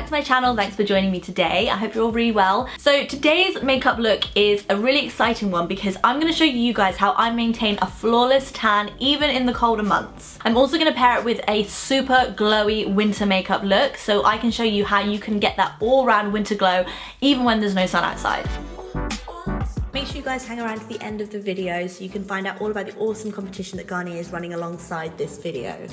to my channel, thanks for joining me today. I hope you're all really well. So today's makeup look is a really exciting one because I'm going to show you guys how I maintain a flawless tan even in the colder months. I'm also going to pair it with a super glowy winter makeup look so I can show you how you can get that all-round winter glow even when there's no sun outside. Make sure you guys hang around to the end of the video so you can find out all about the awesome competition that Garnier is running alongside this video.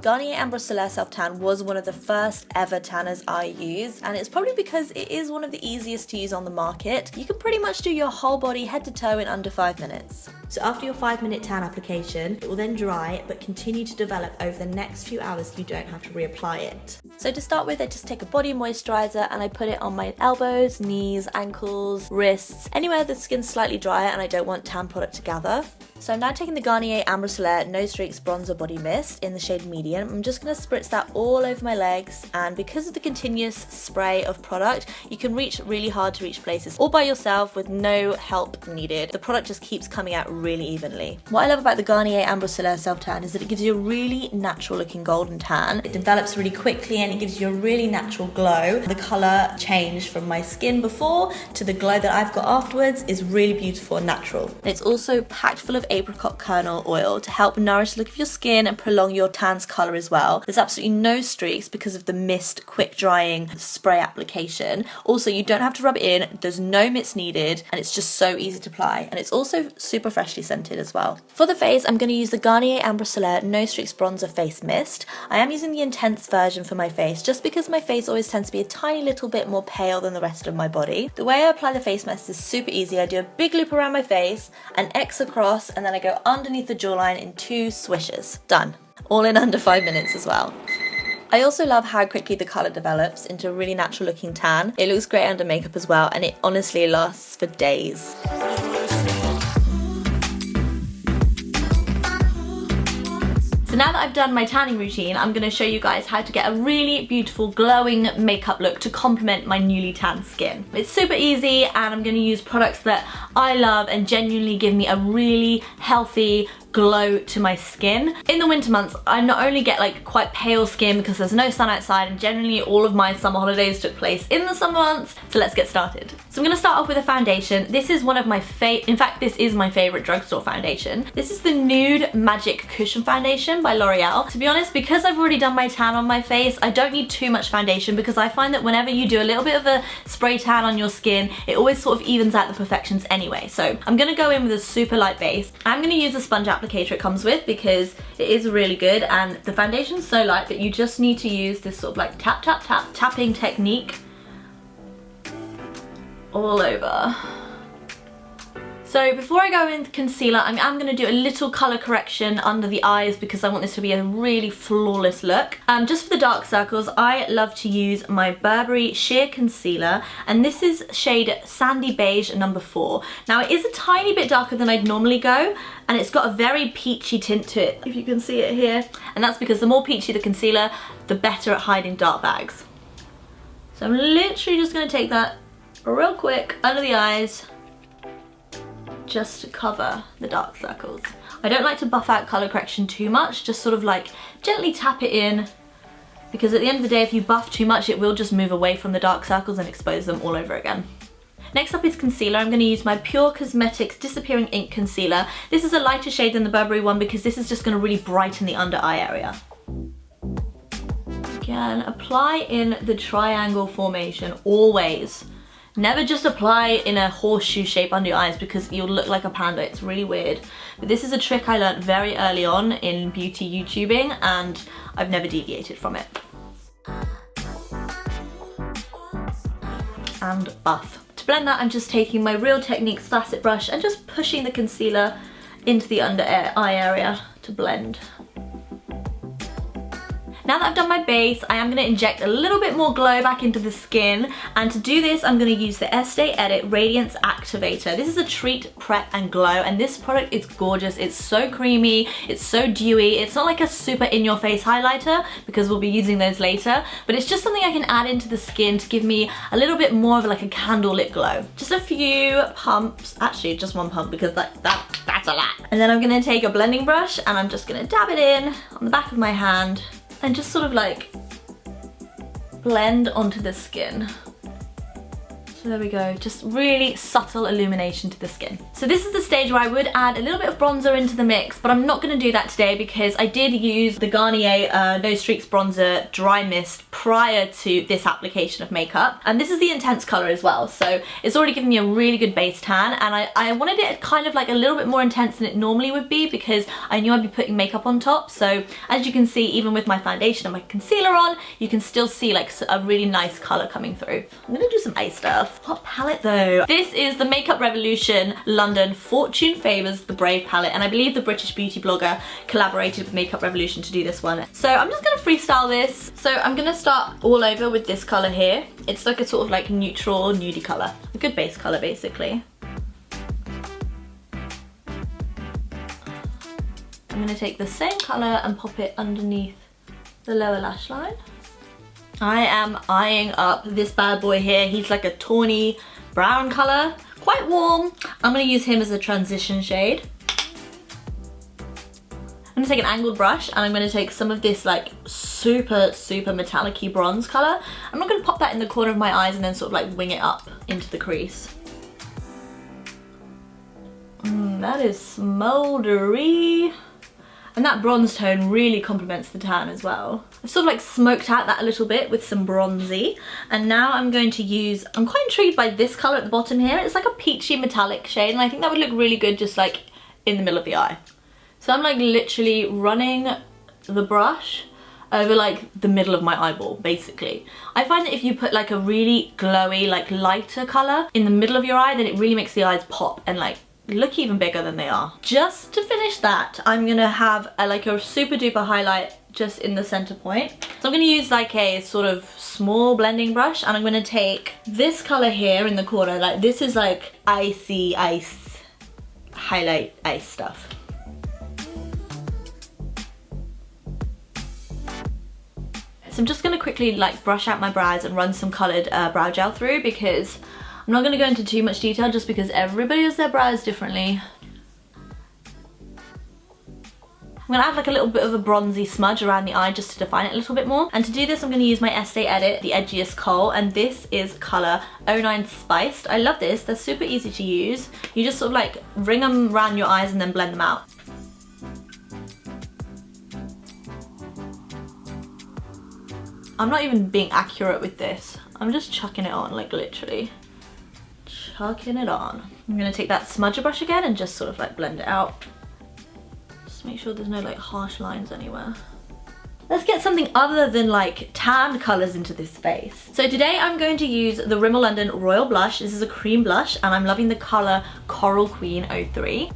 Garnier Ambre Solaire Self Tan was one of the first ever tanners I used, and it's probably because it is one of the easiest to use on the market. You can pretty much do your whole body head to toe in under 5 minutes. So after your 5-minute tan application, it will then dry but continue to develop over the next few hours so you don't have to reapply it. So to start with, I just take a body moisturizer and I put it on my elbows, knees, ankles, wrists, anywhere the skin's slightly drier and I don't want tan product to gather. So I'm now taking the Garnier Ambre Solaire No Streaks Bronzer Body Mist in the shade Medium. I'm just going to spritz that all over my legs, and because of the continuous spray of product, you can reach really hard to reach places all by yourself with no help needed. The product just keeps coming out really evenly. What I love about the Garnier Ambre Solaire Self Tan is that it gives you a really natural looking golden tan. It develops really quickly and it gives you a really natural glow. The colour change from my skin before to the glow that I've got afterwards is really beautiful and natural. It's also packed full of apricot kernel oil to help nourish the look of your skin and prolong your tan's colour as well. There's absolutely no streaks because of the mist quick drying spray application. Also, you don't have to rub it in, there's no mitts needed, and it's just so easy to apply, and it's also super freshly scented as well. For the face, I'm going to use the Garnier Ambre Solaire No Streaks Bronzer Face Mist. I am using the intense version for my face just because my face always tends to be a tiny little bit more pale than the rest of my body. The way I apply the face mist is super easy. I do a big loop around my face, an X across, and then I go underneath the jawline in 2 swishes. Done. All in under 5 minutes as well. I also love how quickly the colour develops into a really natural looking tan. It looks great under makeup as well, and it honestly lasts for days. So now that I've done my tanning routine, I'm going to show you guys how to get a really beautiful glowing makeup look to complement my newly tanned skin. It's super easy and I'm going to use products that I love and genuinely give me a really healthy glow to my skin. In the winter months, I not only get like quite pale skin because there's no sun outside, and generally all of my summer holidays took place in the summer months, so let's get started. So I'm gonna start off with a foundation. This is one of my in fact, this is my favorite drugstore foundation. This is the Nude Magic Cushion Foundation by L'Oreal. To be honest, because I've already done my tan on my face, I don't need too much foundation because I find that whenever you do a little bit of a spray tan on your skin, it always sort of evens out the perfections anyway. So I'm gonna go in with a super light base. I'm gonna use the sponge applicator it comes with because it is really good, and the foundation's so light that you just need to use this sort of like tap tap tap tapping technique all over. So before I go in with concealer, I'm going to do a little colour correction under the eyes because I want this to be a really flawless look. Just for the dark circles, I love to use my Burberry Sheer Concealer, and this is shade Sandy Beige number 4. Now it is a tiny bit darker than I'd normally go, and it's got a very peachy tint to it, if you can see it here. And that's because the more peachy the concealer, the better at hiding dark bags. So I'm literally just going to take that real quick under the eyes, just to cover the dark circles. I don't like to buff out colour correction too much, just sort of like gently tap it in, because at the end of the day if you buff too much it will just move away from the dark circles and expose them all over again. Next up is concealer. I'm going to use my Pure Cosmetics Disappearing Ink Concealer. This is a lighter shade than the Burberry one because this is just going to really brighten the under eye area. Again, apply in the triangle formation, always. Never just apply in a horseshoe shape under your eyes because you'll look like a panda. It's really weird. But this is a trick I learned very early on in beauty YouTubing, and I've never deviated from it. And buff. To blend that, I'm just taking my Real Techniques Facet brush and just pushing the concealer into the under eye area to blend. Now that I've done my base, I am going to inject a little bit more glow back into the skin, and to do this I'm going to use the Estee Edit Radiance Activator. This is a treat, prep and glow, and this product is gorgeous. It's so creamy, it's so dewy. It's not like a super in-your-face highlighter because we'll be using those later, but it's just something I can add into the skin to give me a little bit more of like a candle lit glow. Just a few pumps, actually just one pump because that's a lot. And then I'm going to take a blending brush and I'm just going to dab it in on the back of my hand and just sort of like blend onto the skin. So there we go, just really subtle illumination to the skin. So this is the stage where I would add a little bit of bronzer into the mix, but I'm not going to do that today because I did use the Garnier No Streaks Bronzer Dry Mist prior to this application of makeup. And this is the intense colour as well, so it's already given me a really good base tan, and I wanted it kind of like a little bit more intense than it normally would be because I knew I'd be putting makeup on top. So as you can see, even with my foundation and my concealer on, you can still see like a really nice colour coming through. I'm going to do some eye stuff. What palette though? This is the Makeup Revolution London Fortune Favours the Brave palette, and I believe the British beauty blogger collaborated with Makeup Revolution to do this one. So I'm just gonna freestyle this. So I'm gonna start all over with this colour here. It's like a sort of like neutral nudie colour, a good base colour basically. I'm gonna take the same colour and pop it underneath the lower lash line. I am eyeing up this bad boy here. He's like a tawny brown colour, quite warm. I'm going to use him as a transition shade. I'm going to take an angled brush and I'm going to take some of this like super metallic-y bronze colour. I'm not going to pop that in the corner of my eyes and then sort of like wing it up into the crease. That is smoldery. And that bronze tone really complements the tan as well. I've sort of like smoked out that a little bit with some bronzy. And now I'm going to use, I'm quite intrigued by this colour at the bottom here. It's like a peachy metallic shade, and I think that would look really good just like in the middle of the eye. So I'm like literally running the brush over like the middle of my eyeball basically. I find that if you put like a really glowy, like lighter colour in the middle of your eye, then it really makes the eyes pop and like look even bigger than they are. Just to finish that, I'm gonna have like a super duper highlight just in the center point. So I'm gonna use like a sort of small blending brush, and I'm gonna take this color here in the corner. Like this is like icy ice highlight ice stuff. So I'm just gonna quickly like brush out my brows and run some colored brow gel through, because I'm not going to go into too much detail just because everybody does their brows differently. I'm going to add like a little bit of a bronzy smudge around the eye just to define it a little bit more. And to do this, I'm going to use my Estee Edit, the Edgiest Kohl, and this is colour 09 Spiced. I love this, they're super easy to use. You just sort of like ring them around your eyes and then blend them out. I'm not even being accurate with this. I'm just chucking it on, like literally. Chucking it on. I'm gonna take that smudger brush again and just sort of like blend it out. Just make sure there's no like harsh lines anywhere. Let's get something other than like tanned colours into this face. So today I'm going to use the Rimmel London Royal Blush. This is a cream blush and I'm loving the colour Coral Queen 03.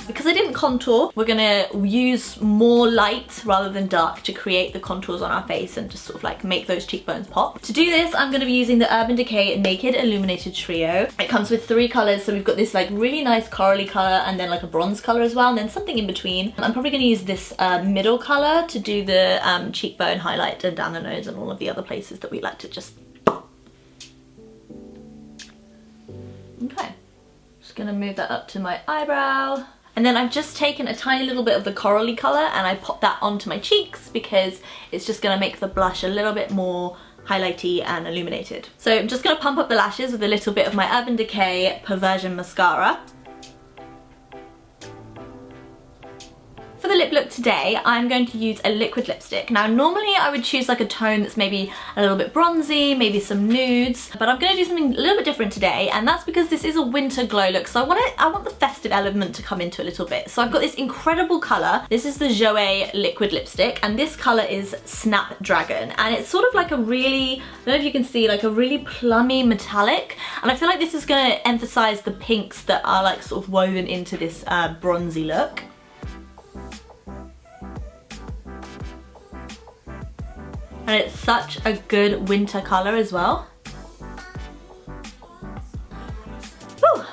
Because I didn't contour, we're gonna use more light rather than dark to create the contours on our face and just sort of like make those cheekbones pop. To do this, I'm gonna be using the Urban Decay Naked Illuminated Trio. It comes with 3 colours, so we've got this like really nice corally colour and then like a bronze colour as well, and then something in between. I'm probably gonna use this middle colour to do the cheekbone highlight and down the nose and all of the other places that we like to just... Okay, just gonna move that up to my eyebrow. And then I've just taken a tiny little bit of the corally colour and I popped that onto my cheeks because it's just going to make the blush a little bit more highlighty and illuminated. So I'm just going to pump up the lashes with a little bit of my Urban Decay Perversion Mascara. For the lip look today, I'm going to use a liquid lipstick. Now normally I would choose like a tone that's maybe a little bit bronzy, maybe some nudes, but I'm going to do something a little bit different today, and that's because this is a winter glow look, so I want the festive element to come into a little bit. So I've got this incredible colour. This is the Jouer liquid lipstick, and this colour is Snapdragon, and it's sort of like a really, I don't know if you can see, like a really plummy metallic, and I feel like this is going to emphasise the pinks that are like sort of woven into this bronzy look. And it's such a good winter colour as well. Whew.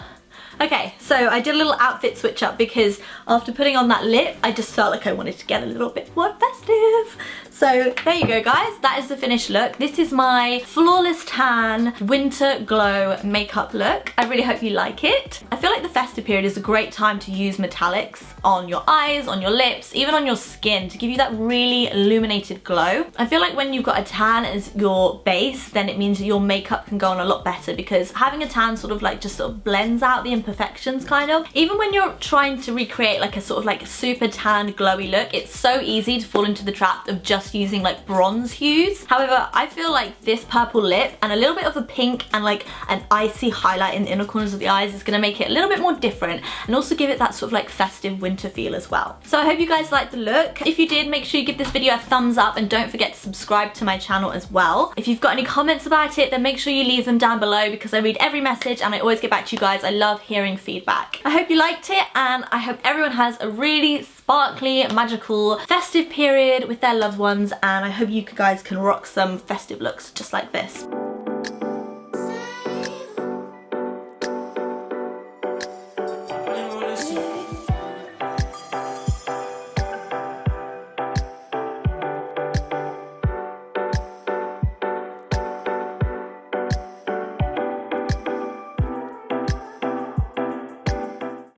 Okay, so I did a little outfit switch up because after putting on that lip, I just felt like I wanted to get a little bit more festive. So there you go guys, that is the finished look. This is my Flawless Tan Winter Glow makeup look. I really hope you like it. I feel like the festive period is a great time to use metallics on your eyes, on your lips, even on your skin to give you that really illuminated glow. I feel like when you've got a tan as your base, then it means that your makeup can go on a lot better, because having a tan sort of like just sort of blends out the imperfections kind of. Even when you're trying to recreate like a sort of like super tan glowy look, it's so easy to fall into the trap of just using like bronze hues. However, I feel like this purple lip and a little bit of a pink and like an icy highlight in the inner corners of the eyes is going to make it a little bit more different and also give it that sort of like festive winter feel as well. So I hope you guys liked the look. If you did, make sure you give this video a thumbs up and don't forget to subscribe to my channel as well. If you've got any comments about it, then make sure you leave them down below, because I read every message and I always get back to you guys. I love hearing feedback. I hope you liked it, and I hope everyone has a really sparkly, magical, festive period with their loved ones, and I hope you guys can rock some festive looks just like this.